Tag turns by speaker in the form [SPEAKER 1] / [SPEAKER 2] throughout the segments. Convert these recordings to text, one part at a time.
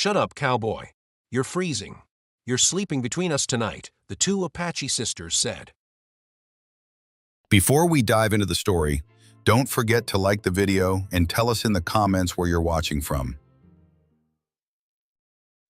[SPEAKER 1] Shut up, Cowboy. You're freezing. You're sleeping between us tonight, the two Apache sisters said.
[SPEAKER 2] Before we dive into the story, don't forget to like the video and tell us in the comments where you're watching from.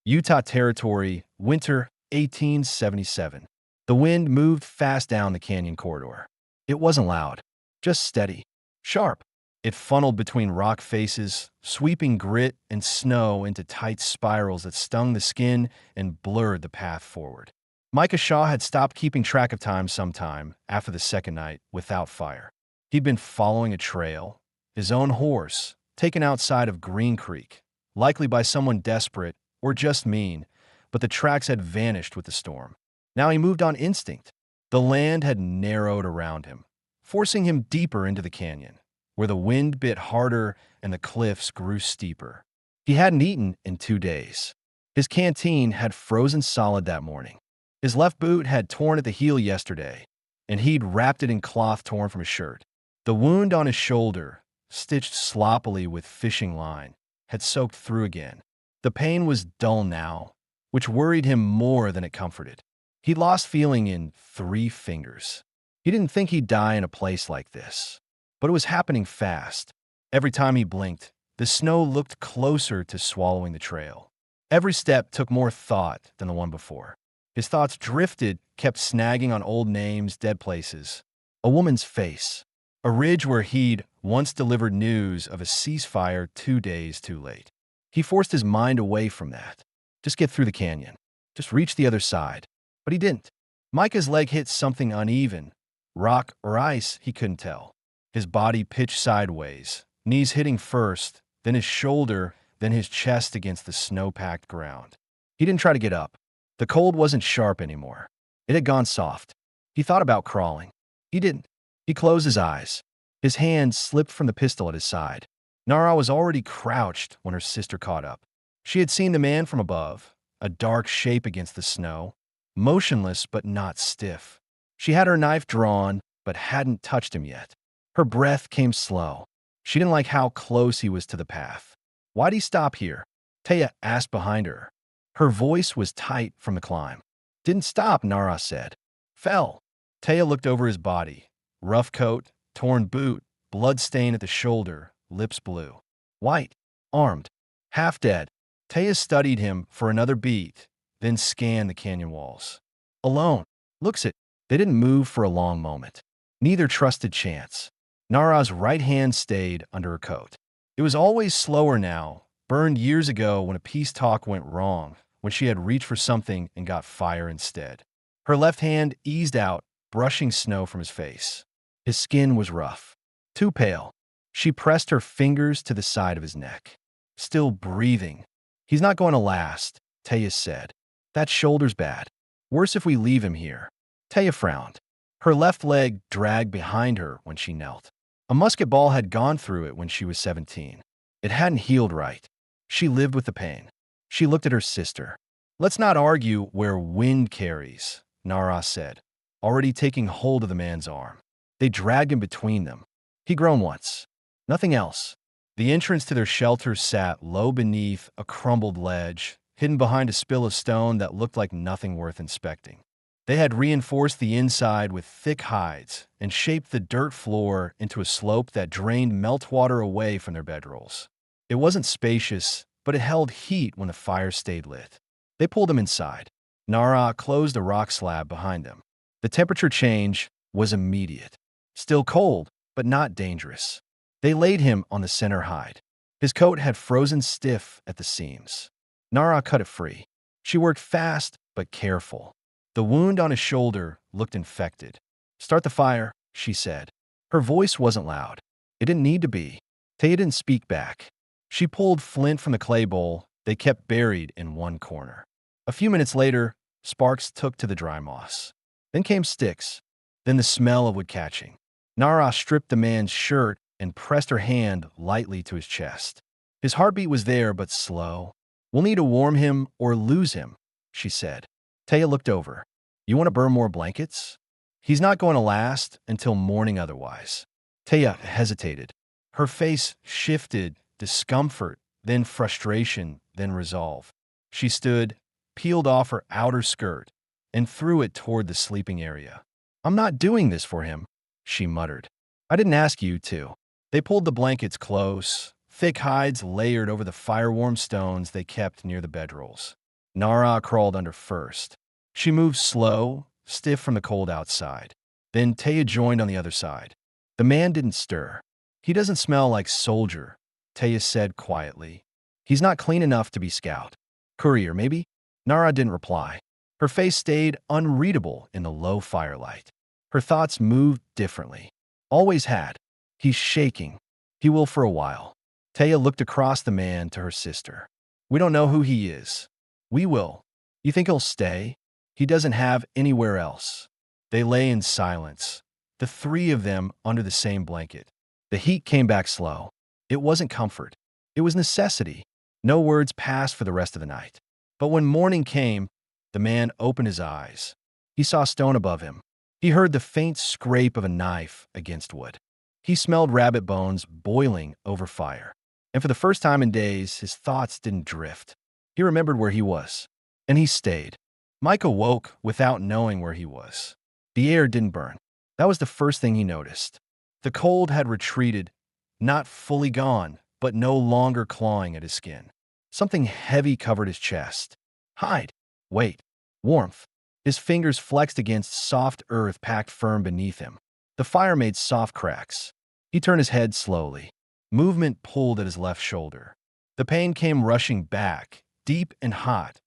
[SPEAKER 3] Utah Territory, winter 1877. The wind moved fast down the canyon corridor. It wasn't loud, just steady, sharp. It funneled between rock faces, sweeping grit and snow into tight spirals that stung the skin and blurred the path forward. Micah Shaw had stopped keeping track of time sometime after the second night without fire. He'd been following a trail, his own horse, taken outside of Green Creek, likely by someone desperate or just mean, but the tracks had vanished with the storm. Now he moved on instinct. The land had narrowed around him, forcing him deeper into the canyon, where the wind bit harder and the cliffs grew steeper. He hadn't eaten in 2 days. His canteen had frozen solid that morning. His left boot had torn at the heel yesterday, and he'd wrapped it in cloth torn from his shirt. The wound on his shoulder, stitched sloppily with fishing line, had soaked through again. The pain was dull now, which worried him more than it comforted. He'd lost feeling in 3 fingers. He didn't think he'd die in a place like this, but it was happening fast. Every time he blinked, the snow looked closer to swallowing the trail. Every step took more thought than the one before. His thoughts drifted, kept snagging on old names, dead places. A woman's face. A ridge where he'd once delivered news of a ceasefire 2 days too late. He forced his mind away from that. Just get through the canyon. Just reach the other side. But he didn't. Micah's leg hit something uneven. Rock or ice, he couldn't tell. His body pitched sideways, knees hitting first, then his shoulder, then his chest against the snow-packed ground. He didn't try to get up. The cold wasn't sharp anymore. It had gone soft. He thought about crawling. He didn't. He closed his eyes. His hand slipped from the pistol at his side. Nara was already crouched when her sister caught up. She had seen the man from above, a dark shape against the snow, motionless but not stiff. She had her knife drawn, but hadn't touched him yet. Her breath came slow. She didn't like how close he was to the path. Why'd he stop here? Taya asked behind her. Her voice was tight from the climb. Didn't stop, Nara said. Fell. Taya looked over his body. Rough coat, torn boot, blood stain at the shoulder, lips blue. White, armed, half dead. Taya studied him for another beat, then scanned the canyon walls. Alone. Looks it. They didn't move for a long moment. Neither trusted chance. Nara's right hand stayed under her coat. It was always slower now, burned years ago when a peace talk went wrong, when she had reached for something and got fire instead. Her left hand eased out, brushing snow from his face. His skin was rough, too pale. She pressed her fingers to the side of his neck. Still breathing. He's not going to last, Taya said. That shoulder's bad. Worse if we leave him here. Taya frowned. Her left leg dragged behind her when she knelt. A musket ball had gone through it when she was 17. It hadn't healed right. She lived with the pain. She looked at her sister. Let's not argue where wind carries, Nara said, already taking hold of the man's arm. They dragged him between them. He'd grown once. Nothing else. The entrance to their shelter sat low beneath a crumbled ledge, hidden behind a spill of stone that looked like nothing worth inspecting. They had reinforced the inside with thick hides and shaped the dirt floor into a slope that drained meltwater away from their bedrolls. It wasn't spacious, but it held heat when the fire stayed lit. They pulled him inside. Nara closed a rock slab behind them. The temperature change was immediate. Still cold, but not dangerous. They laid him on the center hide. His coat had frozen stiff at the seams. Nara cut it free. She worked fast, but careful. The wound on his shoulder looked infected. Start the fire, she said. Her voice wasn't loud. It didn't need to be. Taya didn't speak back. She pulled flint from the clay bowl they kept buried in one corner. A few minutes later, sparks took to the dry moss. Then came sticks, then the smell of wood catching. Nara stripped the man's shirt and pressed her hand lightly to his chest. His heartbeat was there, but slow. We'll need to warm him or lose him, she said. Taya looked over. You want to burn more blankets? He's not going to last until morning otherwise. Taya hesitated. Her face shifted, discomfort, then frustration, then resolve. She stood, peeled off her outer skirt, and threw it toward the sleeping area. I'm not doing this for him, she muttered. I didn't ask you to. They pulled the blankets close, thick hides layered over the fire-warm stones they kept near the bedrolls. Nara crawled under first. She moved slow, stiff from the cold outside. Then Taya joined on the other side. The man didn't stir. He doesn't smell like soldier, Taya said quietly. He's not clean enough to be scout. Courier, maybe? Nara didn't reply. Her face stayed unreadable in the low firelight. Her thoughts moved differently. Always had. He's shaking. He will for a while. Taya looked across the man to her sister. We don't know who he is. We will. You think he'll stay? He doesn't have anywhere else. They lay in silence, the three of them under the same blanket. The heat came back slow. It wasn't comfort. It was necessity. No words passed for the rest of the night. But when morning came, the man opened his eyes. He saw stone above him. He heard the faint scrape of a knife against wood. He smelled rabbit bones boiling over fire. And for the first time in days, his thoughts didn't drift. He remembered where he was. And he stayed. Mike awoke without knowing where he was. The air didn't burn. That was the first thing he noticed. The cold had retreated, not fully gone, but no longer clawing at his skin. Something heavy covered his chest. Hide. Wait. Warmth. His fingers flexed against soft earth packed firm beneath him. The fire made soft cracks. He turned his head slowly. Movement pulled at his left shoulder. The pain came rushing back, deep and hot.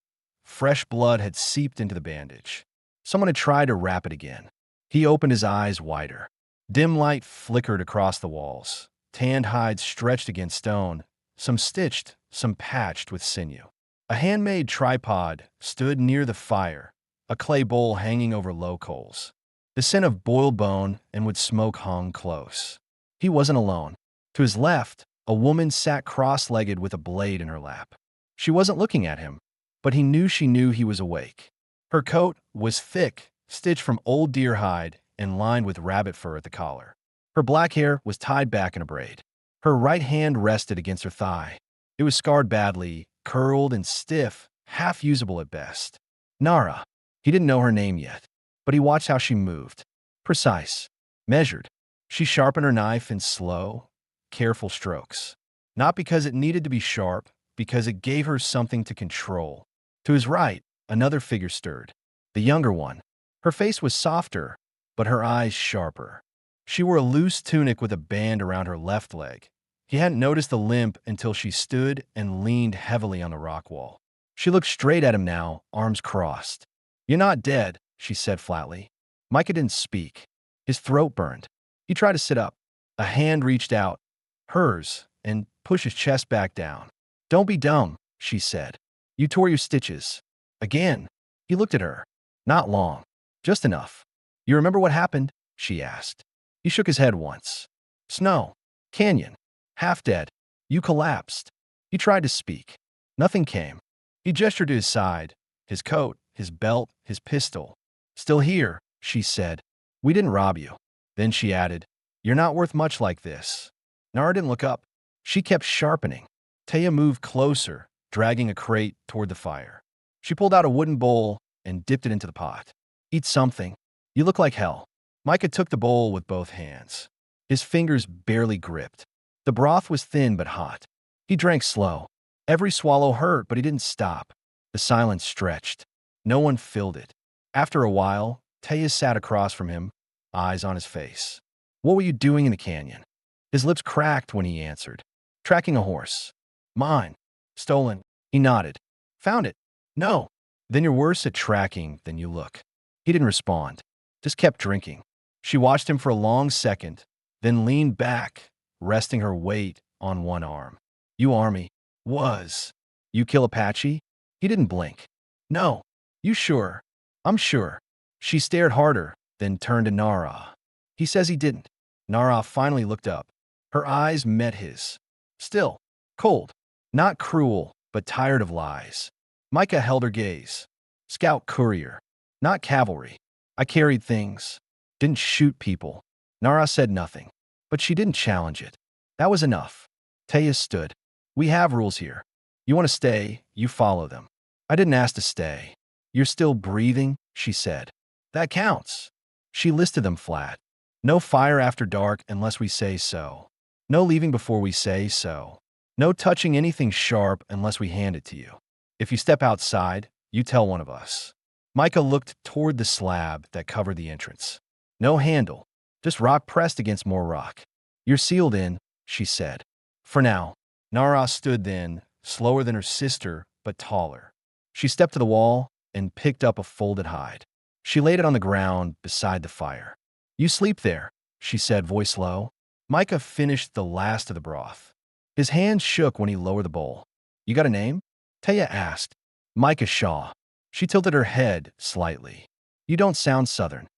[SPEAKER 3] Fresh blood had seeped into the bandage. Someone had tried to wrap it again. He opened his eyes wider. Dim light flickered across the walls. Tanned hides stretched against stone, some stitched, some patched with sinew. A handmade tripod stood near the fire, a clay bowl hanging over low coals. The scent of boiled bone and wood smoke hung close. He wasn't alone. To his left, a woman sat cross-legged with a blade in her lap. She wasn't looking at him, but he knew she knew he was awake. Her coat was thick, stitched from old deer hide and lined with rabbit fur at the collar. Her black hair was tied back in a braid. Her right hand rested against her thigh. It was scarred badly, curled and stiff, half usable at best. Nara. He didn't know her name yet, but he watched how she moved. Precise. Measured. She sharpened her knife in slow, careful strokes. Not because it needed to be sharp, because it gave her something to control. To his right, another figure stirred. The younger one. Her face was softer, but her eyes sharper. She wore a loose tunic with a band around her left leg. He hadn't noticed the limp until she stood and leaned heavily on the rock wall. She looked straight at him now, arms crossed. You're not dead, she said flatly. Micah didn't speak. His throat burned. He tried to sit up. A hand reached out, hers, and pushed his chest back down. Don't be dumb, she said. You tore your stitches. Again. He looked at her. Not long. Just enough. You remember what happened? She asked. He shook his head once. Snow. Canyon. Half dead. You collapsed. He tried to speak. Nothing came. He gestured to his side, his coat, his belt, his pistol. Still here, she said. We didn't rob you. Then she added, You're not worth much like this. Nara didn't look up. She kept sharpening. Taya moved closer, dragging a crate toward the fire. She pulled out a wooden bowl and dipped it into the pot. Eat something. You look like hell. Micah took the bowl with both hands. His fingers barely gripped. The broth was thin but hot. He drank slow. Every swallow hurt, but he didn't stop. The silence stretched. No one filled it. After a while, Taya sat across from him, eyes on his face. What were you doing in the canyon? His lips cracked when he answered. Tracking a horse. Mine. Stolen. He nodded. Found it. No. Then you're worse at tracking than you look. He didn't respond. Just kept drinking. She watched him for a long second, then leaned back, resting her weight on one arm. You army. Was. You kill Apache? He didn't blink. No. You sure? I'm sure. She stared harder, then turned to Nara. He says he didn't. Nara finally looked up. Her eyes met his. Still. Cold. Not cruel, but tired of lies. Micah held her gaze. Scout courier. Not cavalry. I carried things. Didn't shoot people. Nara said nothing, but she didn't challenge it. That was enough. Taya stood. We have rules here. You want to stay, you follow them. I didn't ask to stay. You're still breathing, she said. That counts. She listed them flat. No fire after dark unless we say so. No leaving before we say so. No touching anything sharp unless we hand it to you. If you step outside, you tell one of us. Micah looked toward the slab that covered the entrance. No handle, just rock pressed against more rock. You're sealed in, she said. For now. Nara stood then, slower than her sister, but taller. She stepped to the wall and picked up a folded hide. She laid it on the ground beside the fire. You sleep there, she said, voice low. Micah finished the last of the broth. His hand shook when he lowered the bowl. You got a name? Taya asked. Micah Shaw. She tilted her head slightly. You don't sound Southern.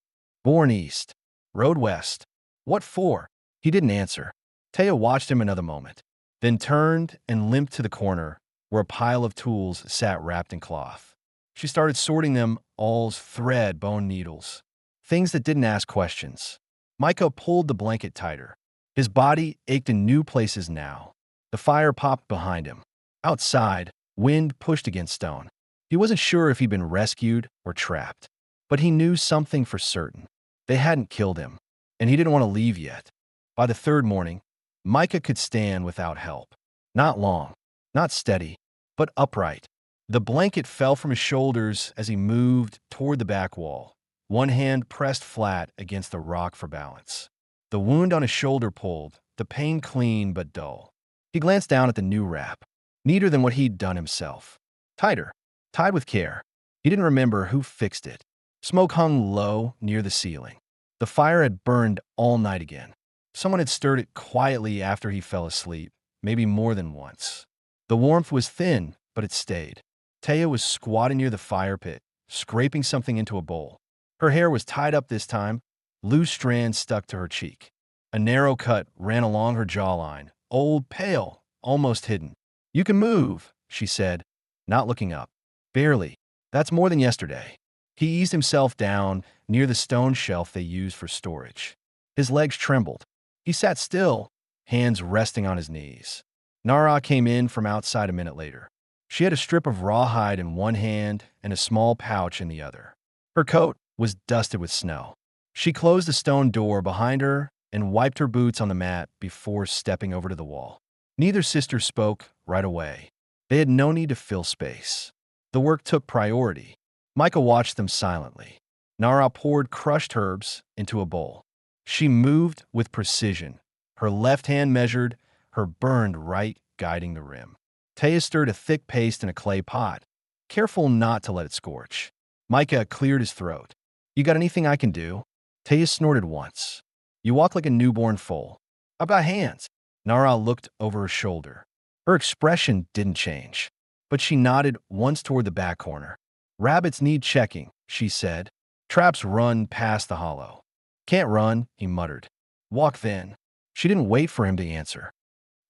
[SPEAKER 3] Born East. Rode West. What for? He didn't answer. Taya watched him another moment, then turned and limped to the corner where a pile of tools sat wrapped in cloth. She started sorting them, awls, thread, bone needles. Things that didn't ask questions. Micah pulled the blanket tighter. His body ached in new places now. The fire popped behind him. Outside, wind pushed against stone. He wasn't sure if he'd been rescued or trapped, but he knew something for certain. They hadn't killed him, and he didn't want to leave yet. By the third morning, Micah could stand without help. Not long, not steady, but upright. The blanket fell from his shoulders as he moved toward the back wall, one hand pressed flat against the rock for balance. The wound on his shoulder pulled, the pain clean but dull. He glanced down at the new wrap, neater than what he'd done himself. Tighter, tied with care. He didn't remember who fixed it. Smoke hung low near the ceiling. The fire had burned all night again. Someone had stirred it quietly after he fell asleep, maybe more than once. The warmth was thin, but it stayed. Taya was squatting near the fire pit, scraping something into a bowl. Her hair was tied up this time, loose strands stuck to her cheek. A narrow cut ran along her jawline, old, pale, almost hidden. You can move, she said, not looking up. Barely. That's more than yesterday. He eased himself down near the stone shelf they used for storage. His legs trembled. He sat still, hands resting on his knees. Nara came in from outside a minute later. She had a strip of rawhide in one hand and a small pouch in the other. Her coat was dusted with snow. She closed the stone door behind her and wiped her boots on the mat before stepping over to the wall. Neither sister spoke right away. They had no need to fill space. The work took priority. Micah watched them silently. Nara poured crushed herbs into a bowl. She moved with precision. Her left hand measured, her burned right guiding the rim. Taya stirred a thick paste in a clay pot, careful not to let it scorch. Micah cleared his throat. You got anything I can do? Taya snorted once. You walk like a newborn foal. How about hands? Nara looked over her shoulder. Her expression didn't change, but she nodded once toward the back corner. Rabbits need checking, she said. Traps run past the hollow. Can't run, he muttered. Walk then. She didn't wait for him to answer.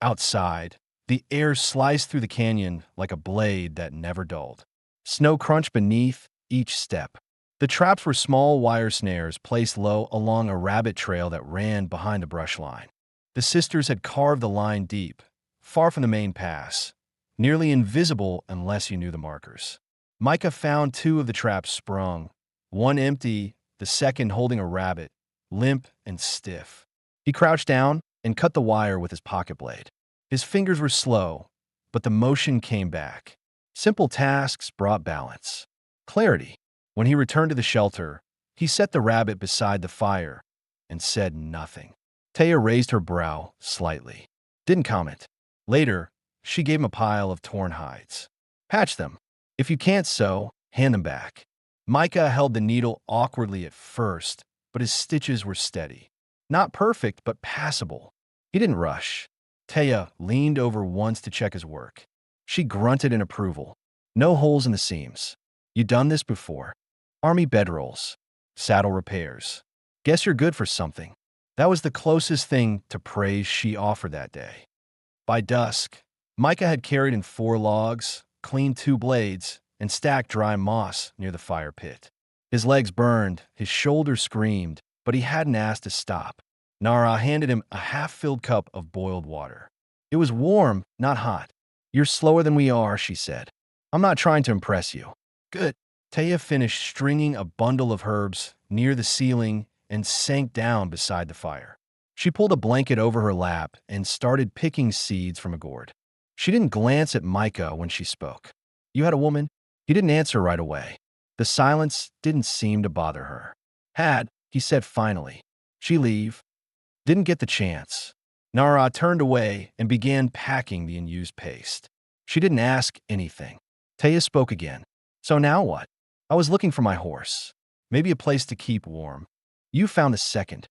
[SPEAKER 3] Outside, the air sliced through the canyon like a blade that never dulled. Snow crunched beneath each step. The traps were small wire snares placed low along a rabbit trail that ran behind the brush line. The sisters had carved the line deep, far from the main pass, nearly invisible unless you knew the markers. Micah found two of the traps sprung, one empty, the second holding a rabbit, limp and stiff. He crouched down and cut the wire with his pocket blade. His fingers were slow, but the motion came back. Simple tasks brought balance. Clarity. When he returned to the shelter, he set the rabbit beside the fire and said nothing. Taya raised her brow slightly. Didn't comment. Later, she gave him a pile of torn hides. Patch them. If you can't sew, hand them back. Micah held the needle awkwardly at first, but his stitches were steady. Not perfect, but passable. He didn't rush. Taya leaned over once to check his work. She grunted in approval. No holes in the seams. You done this before. Army bedrolls. Saddle repairs. Guess you're good for something. That was the closest thing to praise she offered that day. By dusk, Micah had carried in 4 logs, cleaned 2 blades, and stacked dry moss near the fire pit. His legs burned, his shoulders screamed, but he hadn't asked to stop. Nara handed him a half-filled cup of boiled water. It was warm, not hot. You're slower than we are, she said. I'm not trying to impress you. Good. Taya finished stringing a bundle of herbs near the ceiling and sank down beside the fire. She pulled a blanket over her lap and started picking seeds from a gourd. She didn't glance at Micah when she spoke. You had a woman? He didn't answer right away. The silence didn't seem to bother her. Had, he said finally. She leave? Didn't get the chance. Nara turned away and began packing the unused paste. She didn't ask anything. Taya spoke again. So now what? I was looking for my horse. Maybe a place to keep warm. You found a second.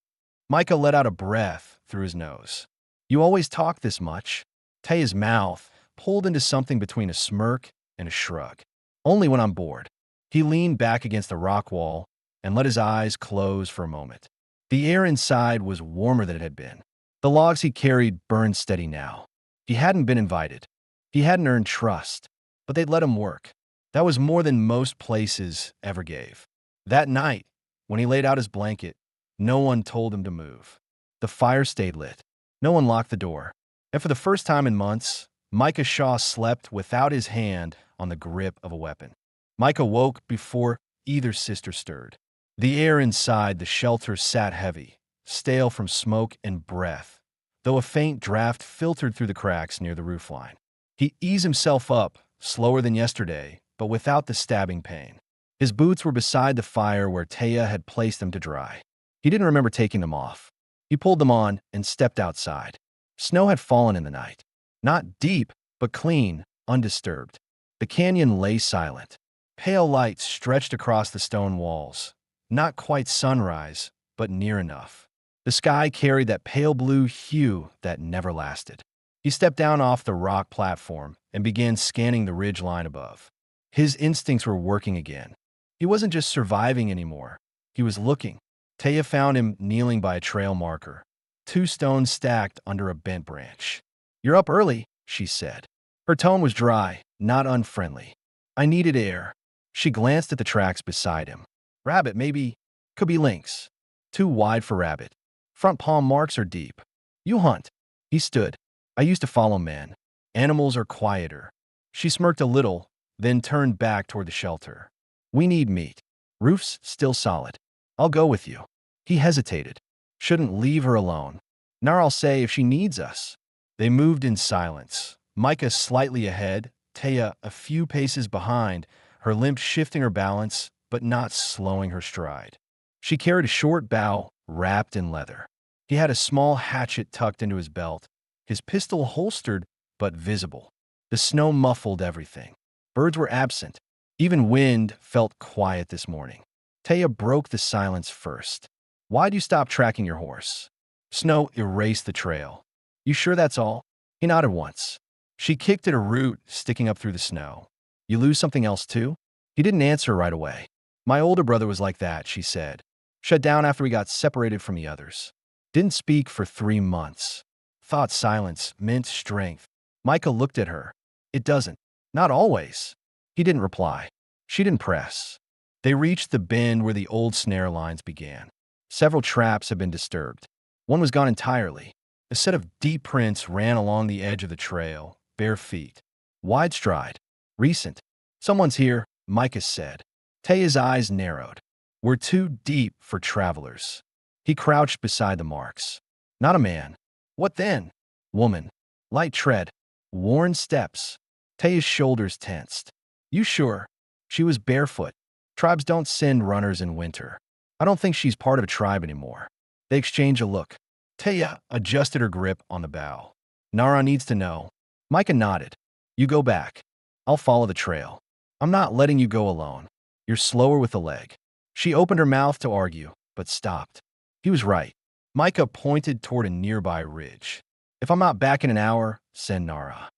[SPEAKER 3] Micah let out a breath through his nose. You always talk this much. Taya's mouth pulled into something between a smirk and a shrug. Only when I'm bored. He leaned back against the rock wall and let his eyes close for a moment. The air inside was warmer than it had been. The logs he carried burned steady now. He hadn't been invited. He hadn't earned trust, but they'd let him work. That was more than most places ever gave. That night, when he laid out his blanket, no one told him to move. The fire stayed lit. No one locked the door. And for the first time in months, Micah Shaw slept without his hand on the grip of a weapon. Micah woke before either sister stirred. The air inside the shelter sat heavy, stale from smoke and breath, though a faint draft filtered through the cracks near the roofline. He eased himself up, slower than yesterday, but without the stabbing pain. His boots were beside the fire where Taya had placed them to dry. He didn't remember taking them off. He pulled them on and stepped outside. Snow had fallen in the night. Not deep, but clean, undisturbed. The canyon lay silent. Pale light stretched across the stone walls. Not quite sunrise, but near enough. The sky carried that pale blue hue that never lasted. He stepped down off the rock platform and began scanning the ridge line above. His instincts were working again. He wasn't just surviving anymore. He was looking. Taya found him kneeling by a trail marker, 2 stones stacked under a bent branch. You're up early, she said. Her tone was dry, not unfriendly. I needed air. She glanced at the tracks beside him. Rabbit, maybe. Could be lynx. Too wide for rabbit. Front palm marks are deep. You hunt. He stood. I used to follow men. Animals are quieter. She smirked a little, then turned back toward the shelter. We need meat. Roof's still solid. I'll go with you. He hesitated. Shouldn't leave her alone. Nar'll say if she needs us. They moved in silence. Micah slightly ahead, Taya a few paces behind, her limp shifting her balance, but not slowing her stride. She carried a short bow wrapped in leather. He had a small hatchet tucked into his belt, his pistol holstered but visible. The snow muffled everything. Birds were absent. Even wind felt quiet this morning. Taya broke the silence first. Why'd you stop tracking your horse? Snow erased the trail. You sure that's all? He nodded once. She kicked at a root sticking up through the snow. You lose something else too? He didn't answer right away. My older brother was like that, she said. Shut down after we got separated from the others. Didn't speak for 3 months. Thought silence meant strength. Micah looked at her. It doesn't. Not always. He didn't reply. She didn't press. They reached the bend where the old snare lines began. Several traps had been disturbed. One was gone entirely. A set of deep prints ran along the edge of the trail, bare feet. Wide stride. Recent. Someone's here, Micah said. Taya's eyes narrowed. We're too deep for travelers. He crouched beside the marks. Not a man. What then? Woman. Light tread. Worn steps. Taya's shoulders tensed. You sure? She was barefoot. Tribes don't send runners in winter. I don't think she's part of a tribe anymore. They exchanged a look. Taya adjusted her grip on the bow. Nara needs to know. Micah nodded. You go back. I'll follow the trail. I'm not letting you go alone. You're slower with the leg. She opened her mouth to argue, but stopped. He was right. Micah pointed toward a nearby ridge. If I'm not back in an hour, send Nara.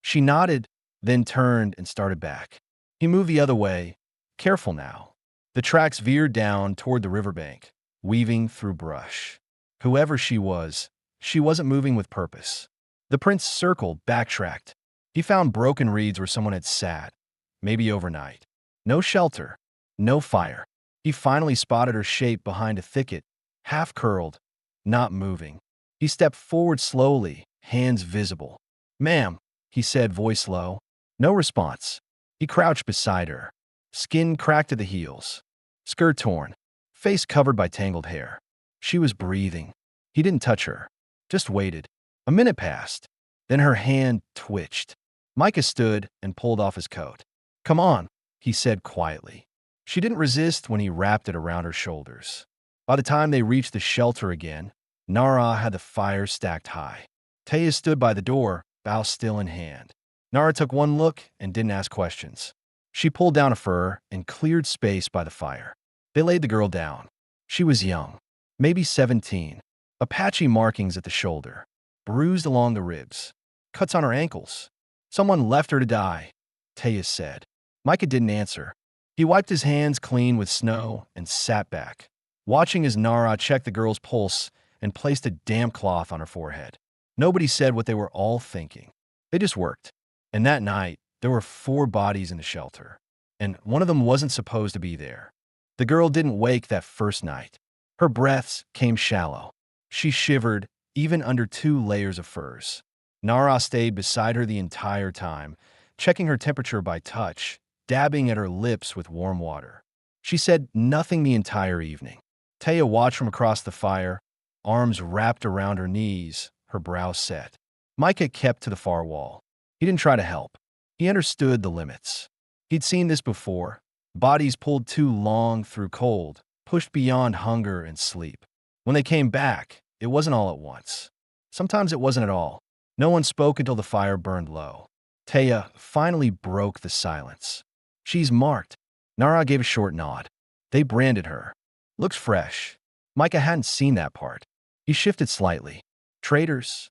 [SPEAKER 3] She nodded, then turned and started back. He moved the other way. Careful now. The tracks veered down toward the riverbank, weaving through brush. Whoever she wasn't moving with purpose. The prince circled, backtracked. He found broken reeds where someone had sat, maybe overnight. No shelter, no fire. He finally spotted her shape behind a thicket, half curled, not moving. He stepped forward slowly, hands visible. Ma'am, he said, voice low. No response. He crouched beside her, skin cracked at the heels, skirt torn, face covered by tangled hair. She was breathing. He didn't touch her, just waited. A minute passed. Then her hand twitched. Micah stood and pulled off his coat. "Come on," he said quietly. She didn't resist when he wrapped it around her shoulders. By the time they reached the shelter again, Nara had the fire stacked high. Taya stood by the door, bow still in hand. Nara took one look and didn't ask questions. She pulled down a fur and cleared space by the fire. They laid the girl down. She was young, maybe 17. Apache markings at the shoulder, bruised along the ribs, cuts on her ankles. "Someone left her to die," Taya said. Micah didn't answer. He wiped his hands clean with snow and sat back, watching as Nara checked the girl's pulse and placed a damp cloth on her forehead. Nobody said what they were all thinking. They just worked. And that night, there were 4 bodies in the shelter, and one of them wasn't supposed to be there. The girl didn't wake that first night. Her breaths came shallow. She shivered, even under 2 layers of furs. Nara stayed beside her the entire time, checking her temperature by touch, dabbing at her lips with warm water. She said nothing the entire evening. Taya watched from across the fire, arms wrapped around her knees, her brow set. Micah kept to the far wall. He didn't try to help. He understood the limits. He'd seen this before. Bodies pulled too long through cold, pushed beyond hunger and sleep. When they came back, it wasn't all at once. Sometimes it wasn't at all. No one spoke until the fire burned low. Taya finally broke the silence. "She's marked." Nara gave a short nod. They branded her. "Looks fresh." Micah hadn't seen that part. He shifted slightly. "Traitors?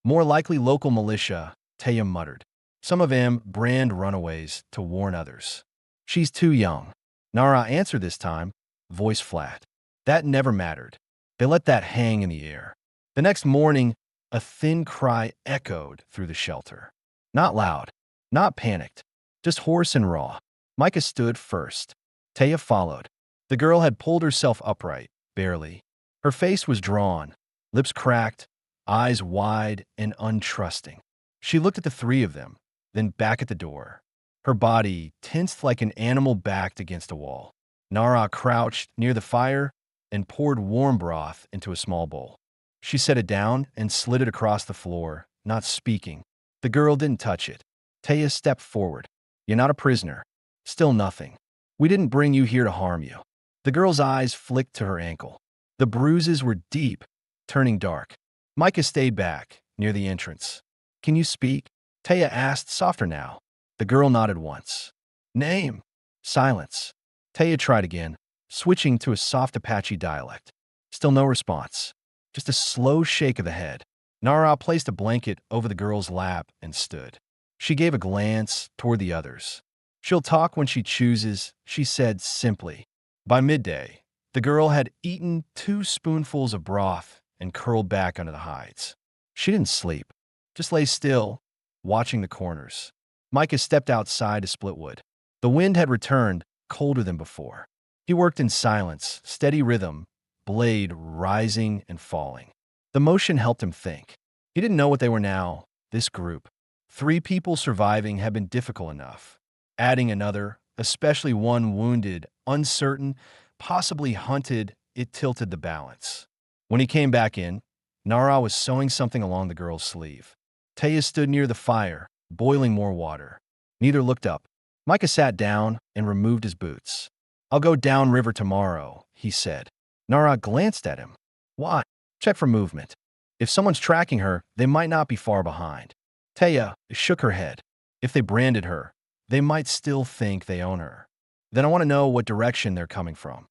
[SPEAKER 3] More likely local militia," Taya muttered. "Some of them brand runaways to warn others." "She's too young." Nara answered this time, voice flat. That never mattered. They let that hang in the air. The next morning, a thin cry echoed through the shelter. Not loud, not panicked, just hoarse and raw. Micah stood first. Taya followed. The girl had pulled herself upright, barely. Her face was drawn, lips cracked, eyes wide and untrusting. She looked at the 3 of them, then back at the door. Her body tensed like an animal backed against a wall. Nara crouched near the fire and poured warm broth into a small bowl. She set it down and slid it across the floor, not speaking. The girl didn't touch it. Taya stepped forward. "You're not a prisoner. Still nothing. We didn't bring you here to harm you." The girl's eyes flicked to her ankle. The bruises were deep, turning dark. Micah stayed back, near the entrance. "Can you speak?" Taya asked, softer now. The girl nodded once. "Name?" Silence. Taya tried again, switching to a soft Apache dialect. Still no response. Just a slow shake of the head. Nara placed a blanket over the girl's lap and stood. She gave a glance toward the others. "She'll talk when she chooses," she said simply. By midday, the girl had eaten 2 spoonfuls of broth and curled back under the hides. She didn't sleep, just lay still, watching the corners. Micah stepped outside to split wood. The wind had returned, colder than before. He worked in silence, steady rhythm, blade rising and falling. The motion helped him think. He didn't know what they were now, this group. 3 people surviving had been difficult enough. Adding another, especially one wounded, uncertain, possibly hunted, it tilted the balance. When he came back in, Nara was sewing something along the girl's sleeve. Taya stood near the fire, boiling more water. Neither looked up. Micah sat down and removed his boots. "I'll go downriver tomorrow," he said. Nara glanced at him. "Why?" "Check for movement. If someone's tracking her, they might not be far behind." Taya shook her head. "If they branded her, they might still think they own her. Then I want to know what direction they're coming from."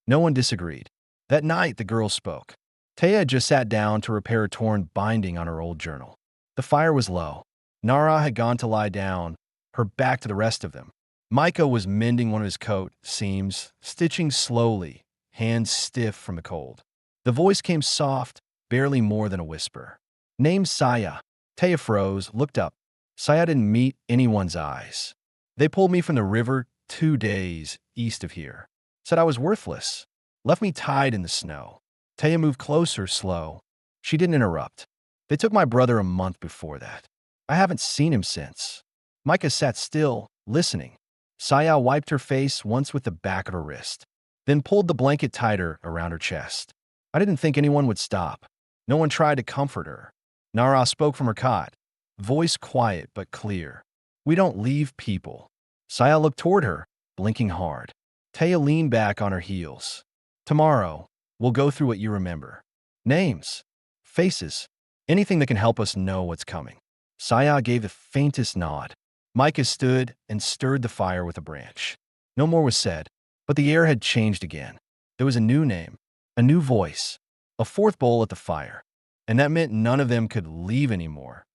[SPEAKER 3] No one disagreed. That night, the girl spoke. Taya had just sat down to repair a torn binding on her old journal. The fire was low. Nara had gone to lie down, her back to the rest of them. Micah was mending one of his coat seams, stitching slowly, hands stiff from the cold. The voice came soft, barely more than a whisper. "Name's Saya." Taya froze, looked up. Saya didn't meet anyone's eyes. "They pulled me from the river 2 days east of here. Said I was worthless. Left me tied in the snow." Taya moved closer, slow. She didn't interrupt. "They took my brother a month before that. I haven't seen him since." Micah sat still, listening. Saya wiped her face once with the back of her wrist, then pulled the blanket tighter around her chest. I didn't think anyone would stop. No one tried to comfort her. Nara spoke from her cot, voice quiet but clear. We don't leave people. Saya looked toward her, blinking hard. Taya leaned back on her heels. Tomorrow, we'll go through what you remember. Names, faces, anything that can help us know what's coming. Saya gave the faintest nod. Micah stood and stirred the fire with a branch. No more was said, but the air had changed again. There was a new name, a new voice, a fourth bowl at the fire, and that meant none of them could leave anymore,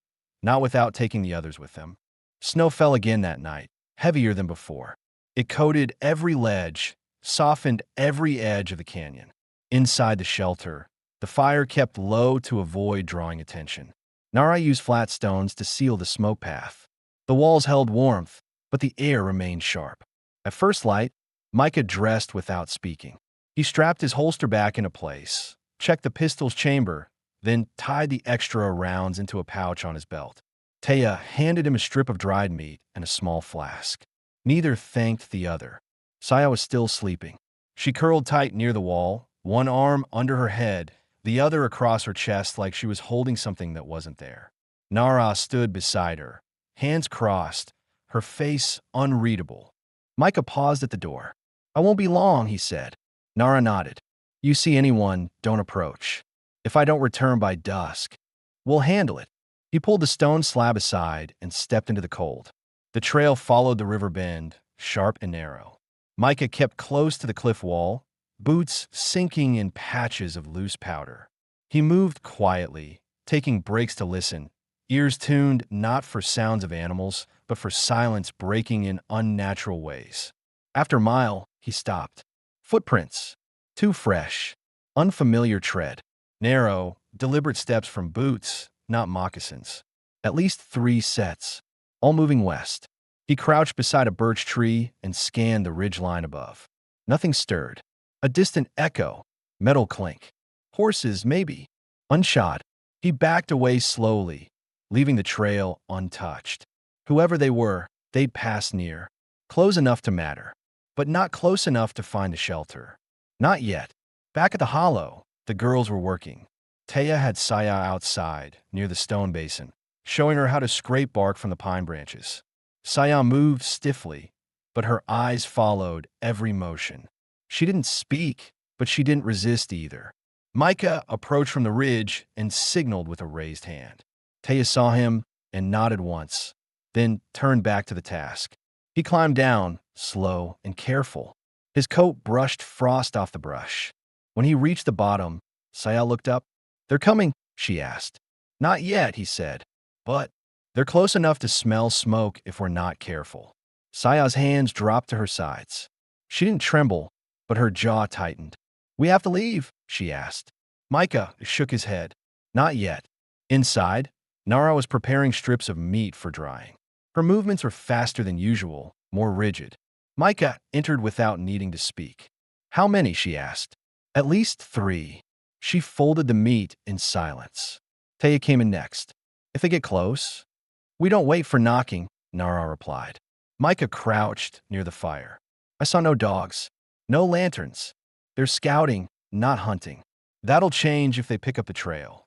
[SPEAKER 3] not without taking the others with them. Snow fell again that night, heavier than before. It coated every ledge, softened every edge of the canyon. Inside the shelter, the fire kept low to avoid drawing attention. Nara used flat stones to seal the smoke path. The walls held warmth, but the air remained sharp. At first light, Micah dressed without speaking. He strapped his holster back into place, checked the pistol's chamber, then tied the extra rounds into a pouch on his belt. Taya handed him a strip of dried meat and a small flask. Neither thanked the other. Saya was still sleeping. She curled tight near the wall, one arm under her head, the other across her chest like she was holding something that wasn't there. Nara stood beside her, hands crossed, her face unreadable. Micah paused at the door. I won't be long, he said. Nara nodded. You see anyone, don't approach. If I don't return by dusk, we'll handle it. He pulled the stone slab aside and stepped into the cold. The trail followed the river bend, sharp and narrow. Micah kept close to the cliff wall, boots sinking in patches of loose powder. He moved quietly, taking breaks to listen, ears tuned not for sounds of animals, but for silence breaking in unnatural ways. After a mile, he stopped. Footprints. Too fresh. Unfamiliar tread. Narrow, deliberate steps from boots, not moccasins. At least 3 sets, all moving west. He crouched beside a birch tree and scanned the ridgeline above. Nothing stirred. A distant echo. Metal clink. Horses, maybe. Unshod. He backed away slowly, leaving the trail untouched. Whoever they were, they'd pass near. Close enough to matter, but not close enough to find a shelter. Not yet. Back at the hollow, the girls were working. Taya had Saya outside, near the stone basin, showing her how to scrape bark from the pine branches. Saya moved stiffly, but her eyes followed every motion. She didn't speak, but she didn't resist either. Micah approached from the ridge and signaled with a raised hand. Taya saw him and nodded once, then turned back to the task. He climbed down, slow and careful. His coat brushed frost off the brush. When he reached the bottom, Saya looked up. They're coming, she asked. Not yet, he said, but they're close enough to smell smoke if we're not careful. Saya's hands dropped to her sides. She didn't tremble, but her jaw tightened. We have to leave, she asked. Micah shook his head. Not yet. Inside, Nara was preparing strips of meat for drying. Her movements were faster than usual, more rigid. Micah entered without needing to speak. How many, she asked. At least 3. She folded the meat in silence. Taya came in next. If they get close? We don't wait for knocking, Nara replied. Micah crouched near the fire. I saw no dogs, no lanterns. They're scouting, not hunting. That'll change if they pick up the trail.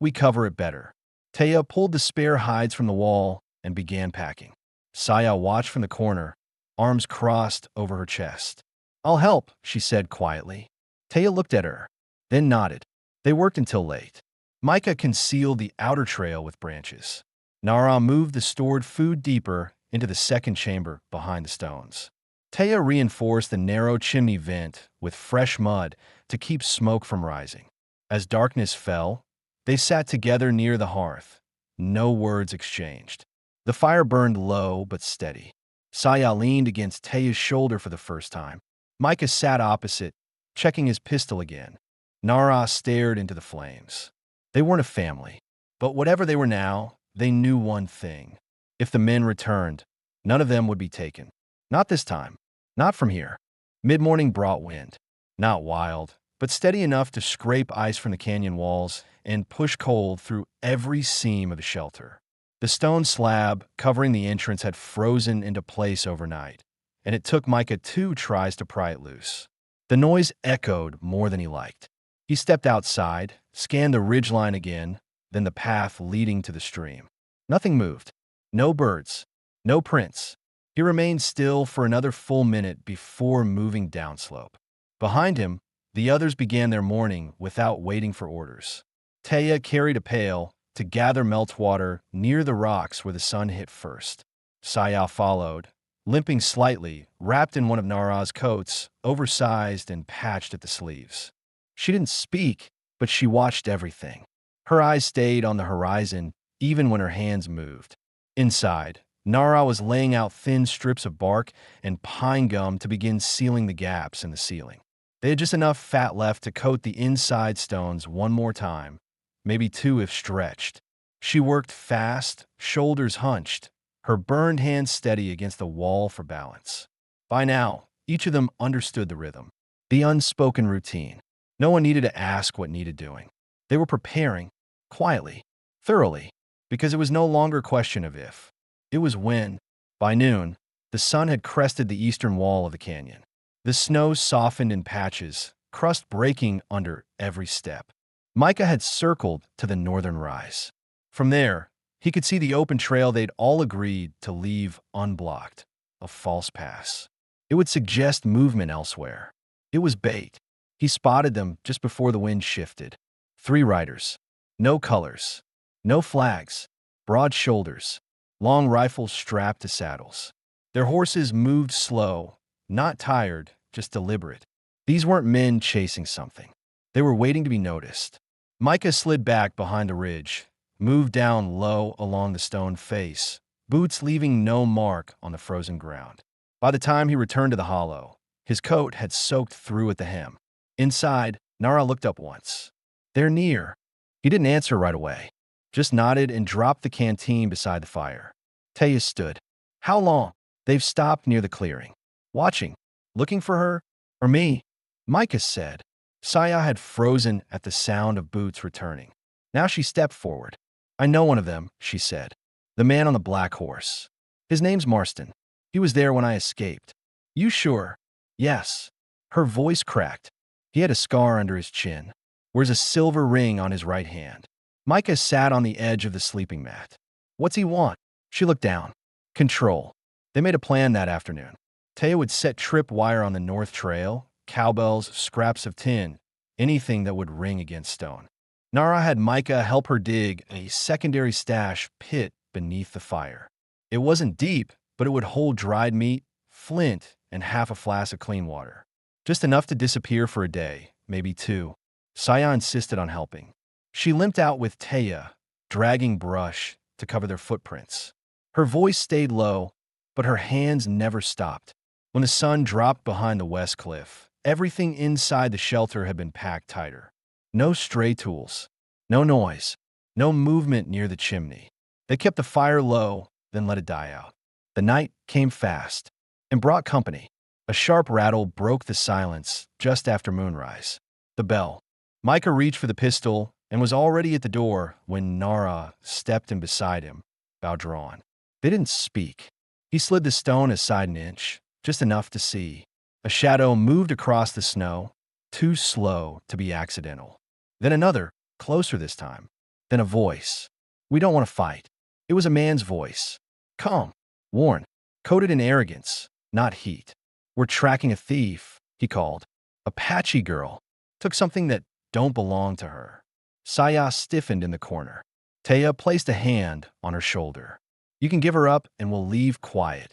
[SPEAKER 3] We cover it better. Taya pulled the spare hides from the wall and began packing. Saya watched from the corner, arms crossed over her chest. I'll help, she said quietly. Taya looked at her, then nodded. They worked until late. Micah concealed the outer trail with branches. Nara moved the stored food deeper into the second chamber behind the stones. Taya reinforced the narrow chimney vent with fresh mud to keep smoke from rising. As darkness fell, they sat together near the hearth. No words exchanged. The fire burned low but steady. Saya leaned against Taya's shoulder for the first time. Micah sat opposite, checking his pistol again. Nara stared into the flames. They weren't a family, but whatever they were now, they knew one thing. If the men returned, none of them would be taken. Not this time. Not from here. Mid-morning brought wind. Not wild, but steady enough to scrape ice from the canyon walls and push cold through every seam of the shelter. The stone slab covering the entrance had frozen into place overnight, and it took Micah 2 tries to pry it loose. The noise echoed more than he liked. He stepped outside, scanned the ridgeline again, then the path leading to the stream. Nothing moved. No birds. No prints. He remained still for another full minute before moving downslope. Behind him, the others began their morning without waiting for orders. Taya carried a pail to gather meltwater near the rocks where the sun hit first. Saya followed, limping slightly, wrapped in one of Nara's coats, oversized and patched at the sleeves. She didn't speak, but she watched everything. Her eyes stayed on the horizon, even when her hands moved. Inside, Nara was laying out thin strips of bark and pine gum to begin sealing the gaps in the ceiling. They had just enough fat left to coat the inside stones one more time, maybe 2 if stretched. She worked fast, shoulders hunched, her burned hands steady against the wall for balance. By now, each of them understood the rhythm, the unspoken routine. No one needed to ask what needed doing. They were preparing, quietly, thoroughly, because it was no longer a question of if. It was when. By noon, the sun had crested the eastern wall of the canyon. The snow softened in patches, crust breaking under every step. Micah had circled to the northern rise. From there, he could see the open trail they'd all agreed to leave unblocked, a false pass. It would suggest movement elsewhere. It was bait. He spotted them just before the wind shifted. 3 riders. No colors. No flags. Broad shoulders. Long rifles strapped to saddles. Their horses moved slow, not tired, just deliberate. These weren't men chasing something. They were waiting to be noticed. Micah slid back behind the ridge, moved down low along the stone face, boots leaving no mark on the frozen ground. By the time he returned to the hollow, his coat had soaked through at the hem. Inside, Nara looked up once. They're near. He didn't answer right away, just nodded and dropped the canteen beside the fire. Taya stood. How long? They've stopped near the clearing. Watching. Looking for her? Or me? Micah said. Saya had frozen at the sound of boots returning. Now she stepped forward. I know one of them, she said. The man on the black horse. His name's Marston. He was there when I escaped. You sure? Yes. Her voice cracked. He had a scar under his chin. Wears a silver ring on his right hand. Micah sat on the edge of the sleeping mat. What's he want? She looked down. Control. They made a plan that afternoon. Taya would set trip wire on the north trail, cowbells, scraps of tin, anything that would ring against stone. Nara had Micah help her dig a secondary stash pit beneath the fire. It wasn't deep, but it would hold dried meat, flint, and half a flask of clean water. Just enough to disappear for a day, maybe 2. Saya insisted on helping. She limped out with Taya, dragging brush to cover their footprints. Her voice stayed low, but her hands never stopped. When the sun dropped behind the west cliff, everything inside the shelter had been packed tighter. No stray tools, no noise, no movement near the chimney. They kept the fire low, then let it die out. The night came fast and brought company. A sharp rattle broke the silence just after moonrise. The bell. Micah reached for the pistol and was already at the door when Nara stepped in beside him, bow drawn. They didn't speak. He slid the stone aside an inch, just enough to see. A shadow moved across the snow, too slow to be accidental. Then another, closer this time. Then a voice. We don't want to fight. It was a man's voice. Calm, worn, coated in arrogance, not heat. We're tracking a thief, he called. Apache girl. Took something that don't belong to her. Saya stiffened in the corner. Taya placed a hand on her shoulder. You can give her up and we'll leave quiet.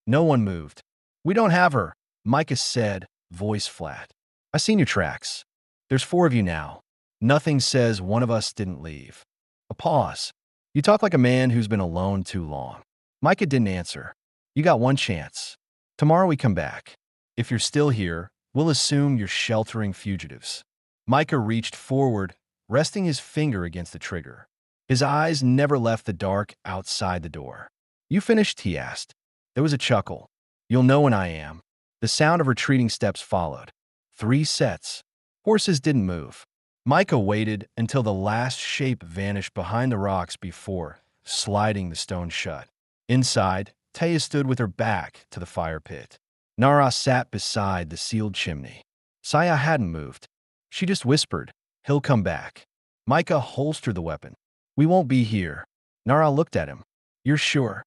[SPEAKER 3] No one moved. We don't have her, Micah said, voice flat. I seen your tracks. There's 4 of you now. Nothing says one of us didn't leave. A pause. You talk like a man who's been alone too long. Micah didn't answer. You got one chance. Tomorrow we come back. If you're still here, we'll assume you're sheltering fugitives. Micah reached forward, resting his finger against the trigger. His eyes never left the dark outside the door. You finished? He asked. There was a chuckle. You'll know when I am. The sound of retreating steps followed. 3 sets. Horses didn't move. Micah waited until the last shape vanished behind the rocks before sliding the stone shut. Inside, Taya stood with her back to the fire pit. Nara sat beside the sealed chimney. Saya hadn't moved. She just whispered, "He'll come back." Micah holstered the weapon. "We won't be here." Nara looked at him. "You're sure?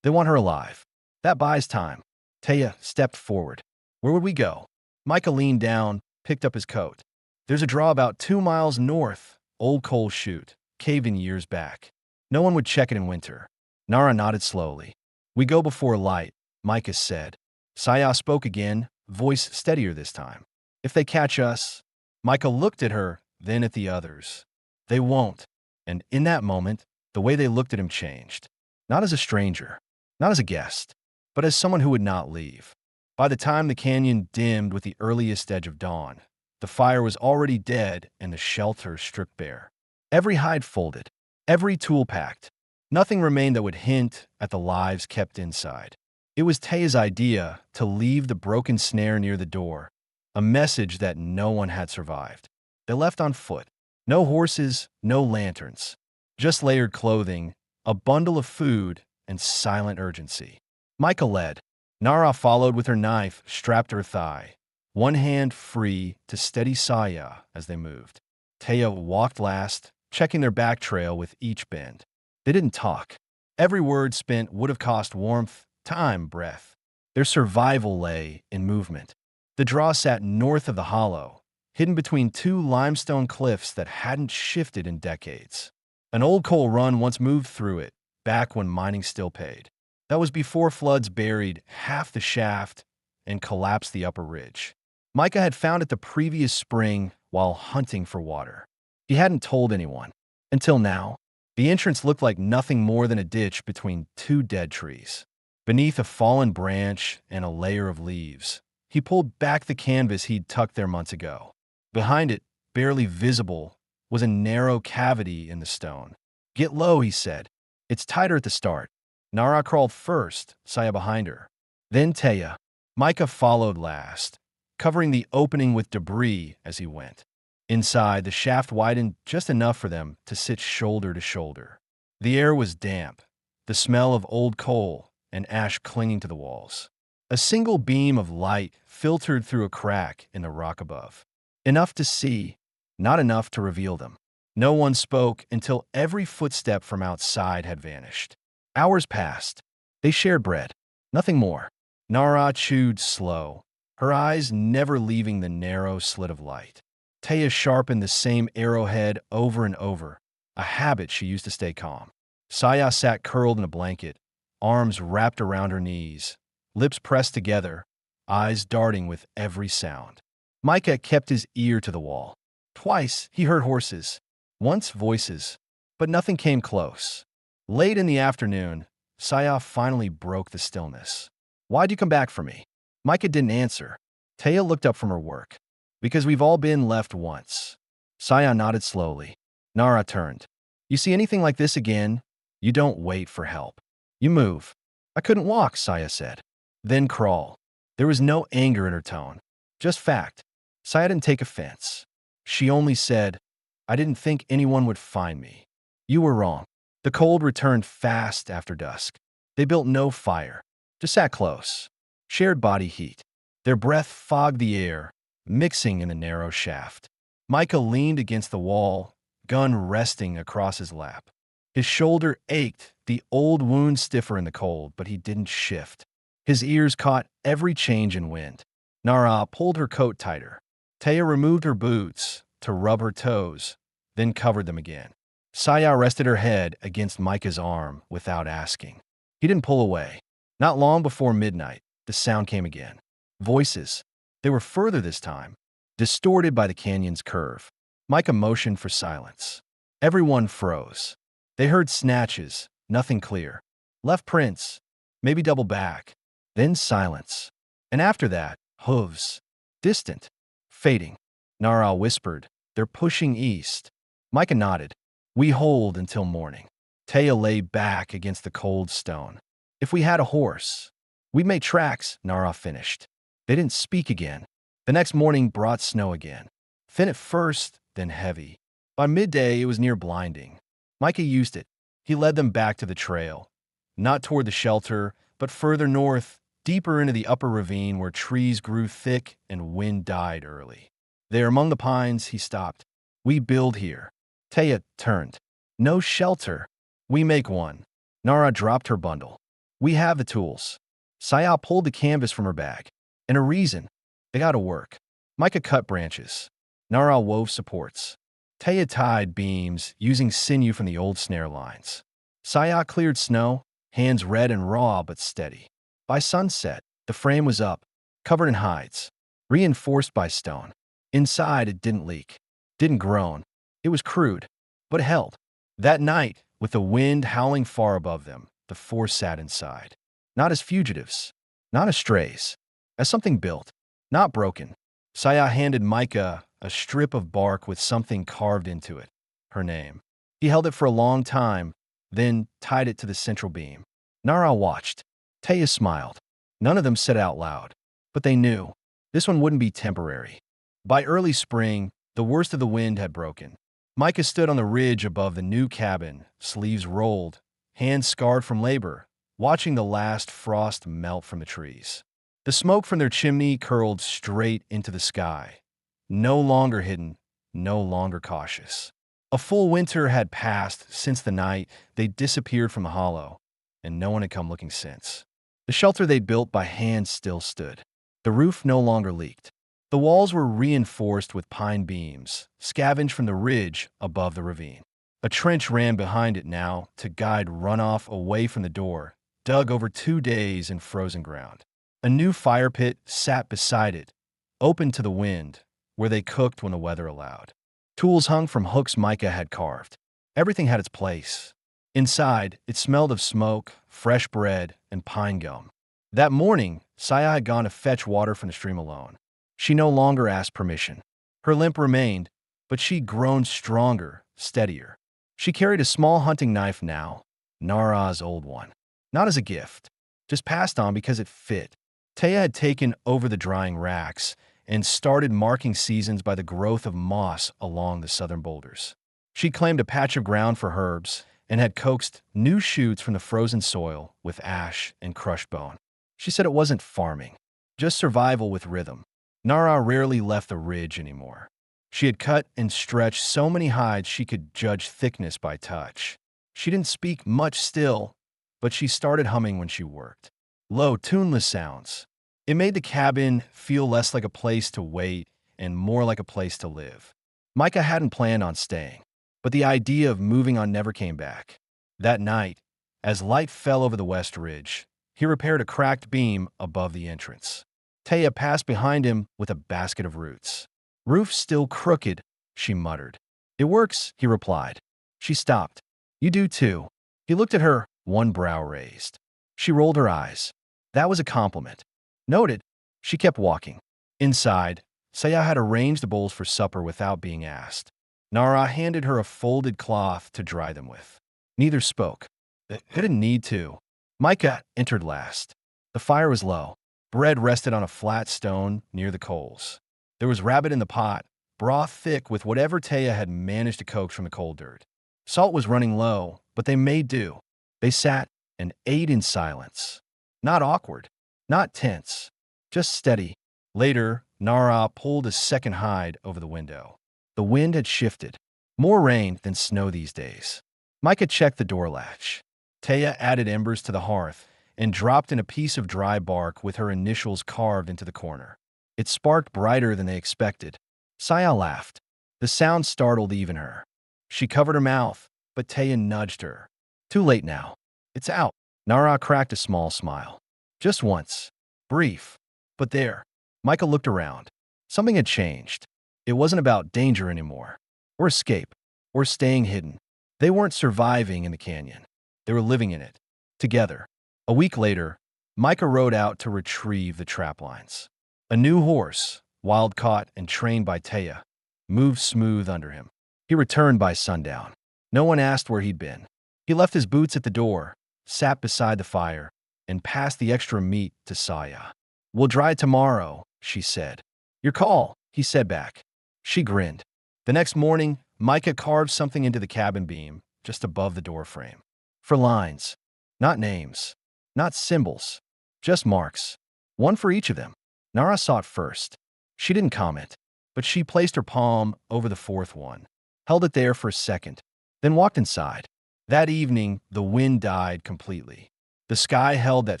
[SPEAKER 3] They want her alive. That buys time." Taya stepped forward. "Where would we go?" Micah leaned down, picked up his coat. "There's a draw about 2 miles north, old coal chute, caved in years back. No one would check it in winter." Nara nodded slowly. "We go before light," Micah said. Saya spoke again, voice steadier this time. "If they catch us." Micah looked at her, then at the others. "They won't." And in that moment, the way they looked at him changed. Not as a stranger, not as a guest, but as someone who would not leave. By the time the canyon dimmed with the earliest edge of dawn, the fire was already dead and the shelter stripped bare. Every hide folded, every tool packed. Nothing remained that would hint at the lives kept inside. It was Taya's idea to leave the broken snare near the door, a message that no one had survived. They left on foot. No horses, no lanterns. Just layered clothing, a bundle of food, and silent urgency. Micah led. Nara followed with her knife strapped to her thigh, one hand free to steady Saya as they moved. Taya walked last, checking their back trail with each bend. They didn't talk. Every word spent would have cost warmth, time, breath. Their survival lay in movement. The draw sat north of the hollow, hidden between two limestone cliffs that hadn't shifted in decades. An old coal run once moved through it, back when mining still paid. That was before floods buried half the shaft and collapsed the upper ridge. Micah had found it the previous spring while hunting for water. He hadn't told anyone. Until now, the entrance looked like nothing more than a ditch between two dead trees. Beneath a fallen branch and a layer of leaves, he pulled back the canvas he'd tucked there months ago. Behind it, barely visible, was a narrow cavity in the stone. "Get low," he said. "It's tighter at the start." Nara crawled first, Saya behind her. Then Taya. Micah followed last, covering the opening with debris as he went. Inside, the shaft widened just enough for them to sit shoulder to shoulder. The air was damp, the smell of old coal and ash clinging to the walls. A single beam of light filtered through a crack in the rock above. Enough to see, not enough to reveal them. No one spoke until every footstep from outside had vanished. Hours passed. They shared bread. Nothing more. Nara chewed slow, her eyes never leaving the narrow slit of light. Taya sharpened the same arrowhead over and over, a habit she used to stay calm. Saya sat curled in a blanket, arms wrapped around her knees, lips pressed together, eyes darting with every sound. Micah kept his ear to the wall. Twice he heard horses, once voices, but nothing came close. Late in the afternoon, Saya finally broke the stillness. "Why'd you come back for me?" Micah didn't answer. Taya looked up from her work. "Because we've all been left once." Saya nodded slowly. Nara turned. "You see anything like this again, you don't wait for help. You move." "I couldn't walk," Saya said. "Then crawl." There was no anger in her tone, just fact. Saya didn't take offense. She only said, "I didn't think anyone would find me." "You were wrong." The cold returned fast after dusk. They built no fire, just sat close, shared body heat. Their breath fogged the air, mixing in the narrow shaft. Micah leaned against the wall, gun resting across his lap. His shoulder ached, the old wound stiffer in the cold, but he didn't shift. His ears caught every change in wind. Nara pulled her coat tighter. Taya removed her boots to rub her toes, then covered them again. Saya rested her head against Micah's arm without asking. He didn't pull away. Not long before midnight, the sound came again. Voices. They were further this time, distorted by the canyon's curve. Micah motioned for silence. Everyone froze. They heard snatches, nothing clear. Left prints, maybe double back. Then silence. And after that, hooves. Distant. Fading. Nara whispered, "They're pushing east." Micah nodded. "We hold until morning." Taya lay back against the cold stone. "If we had a horse, we'd make tracks," Nara finished. They didn't speak again. The next morning brought snow again. Thin at first, then heavy. By midday, it was near blinding. Micah used it. He led them back to the trail, not toward the shelter, but further north, deeper into the upper ravine where trees grew thick and wind died early. There among the pines, he stopped. We build here. Taya turned. No shelter. We make one. Nara dropped her bundle. We have the tools. Saya pulled the canvas from her bag. And a reason. They got to work. Micah cut branches. Nara wove supports. Taya tied beams using sinew from the old snare lines. Saya cleared snow, hands red and raw but steady. By sunset, the frame was up, covered in hides, reinforced by stone. Inside, it didn't leak, didn't groan. It was crude, but held. That night, with the wind howling far above them, the four sat inside. Not as fugitives, not as strays, as something built, not broken. Saya handed Micah a strip of bark with something carved into it, her name. He held it for a long time, then tied it to the central beam. Nara watched. Taya smiled. None of them said it out loud, but they knew this one wouldn't be temporary. By early spring, the worst of the wind had broken. Micah stood on the ridge above the new cabin, sleeves rolled, hands scarred from labor, watching the last frost melt from the trees. The smoke from their chimney curled straight into the sky, no longer hidden, no longer cautious. A full winter had passed since the night they disappeared from the hollow, and no one had come looking since. The shelter they'd built by hand still stood. The roof no longer leaked. The walls were reinforced with pine beams, scavenged from the ridge above the ravine. A trench ran behind it now to guide runoff away from the door, dug over 2 days in frozen ground. A new fire pit sat beside it, open to the wind, where they cooked when the weather allowed. Tools hung from hooks Micah had carved. Everything had its place. Inside, it smelled of smoke, fresh bread, and pine gum. That morning, Saya had gone to fetch water from the stream alone. She no longer asked permission. Her limp remained, but she'd grown stronger, steadier. She carried a small hunting knife now, Nara's old one. Not as a gift, just passed on because it fit. Taya had taken over the drying racks and started marking seasons by the growth of moss along the southern boulders. She claimed a patch of ground for herbs and had coaxed new shoots from the frozen soil with ash and crushed bone. She said it wasn't farming, just survival with rhythm. Nara rarely left the ridge anymore. She had cut and stretched so many hides she could judge thickness by touch. She didn't speak much still, but she started humming when she worked. Low, tuneless sounds. It made the cabin feel less like a place to wait and more like a place to live. Micah hadn't planned on staying, but the idea of moving on never came back. That night, as light fell over the west ridge, he repaired a cracked beam above the entrance. Taya passed behind him with a basket of roots. "Roof still crooked," she muttered. "It works," he replied. She stopped. "You do too." He looked at her, one brow raised. She rolled her eyes. That was a compliment. Noted, she kept walking. Inside, Saya had arranged the bowls for supper without being asked. Nara handed her a folded cloth to dry them with. Neither spoke. They didn't need to. Micah entered last. The fire was low. Bread rested on a flat stone near the coals. There was rabbit in the pot, broth thick with whatever Taya had managed to coax from the cold dirt. Salt was running low, but they made do. They sat and ate in silence. Not awkward, not tense, just steady. Later, Nara pulled a second hide over the window. The wind had shifted. More rain than snow these days. Micah checked the door latch. Taya added embers to the hearth and dropped in a piece of dry bark with her initials carved into the corner. It sparked brighter than they expected. Saya laughed. The sound startled even her. She covered her mouth, but Taya nudged her. "Too late now. It's out." Nara cracked a small smile. Just once. Brief. But there. Micah looked around. Something had changed. It wasn't about danger anymore, or escape, or staying hidden. They weren't surviving in the canyon. They were living in it. Together. A week later, Micah rode out to retrieve the trap lines. A new horse, wild caught and trained by Taya, moved smooth under him. He returned by sundown. No one asked where he'd been. He left his boots at the door, sat beside the fire, and passed the extra meat to Saya. "We'll dry it tomorrow," she said. "Your call," he said back. She grinned. The next morning, Micah carved something into the cabin beam, just above the door frame. For lines. Not names. Not symbols. Just marks. One for each of them. Nara saw it first. She didn't comment, but she placed her palm over the fourth one, held it there for a second, then walked inside. That evening, the wind died completely. The sky held that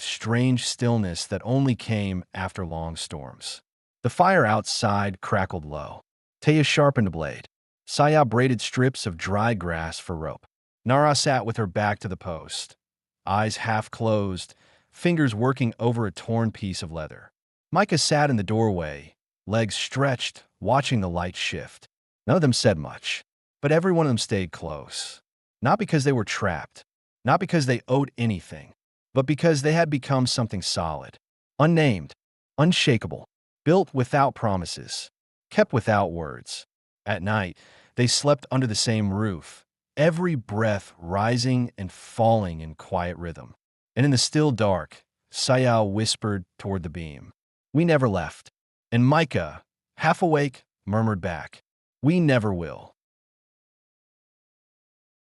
[SPEAKER 3] strange stillness that only came after long storms. The fire outside crackled low. Taya sharpened a blade. Saya braided strips of dry grass for rope. Nara sat with her back to the post, eyes half closed, fingers working over a torn piece of leather. Micah sat in the doorway, legs stretched, watching the light shift. None of them said much, but every one of them stayed close. Not because they were trapped, not because they owed anything, but because they had become something solid, unnamed, unshakable, built without promises, kept without words. At night, they slept under the same roof, every breath rising and falling in quiet rhythm. And in the still dark, Sayao whispered toward the beam, "We never left." And Micah, half awake, murmured back, "We never will."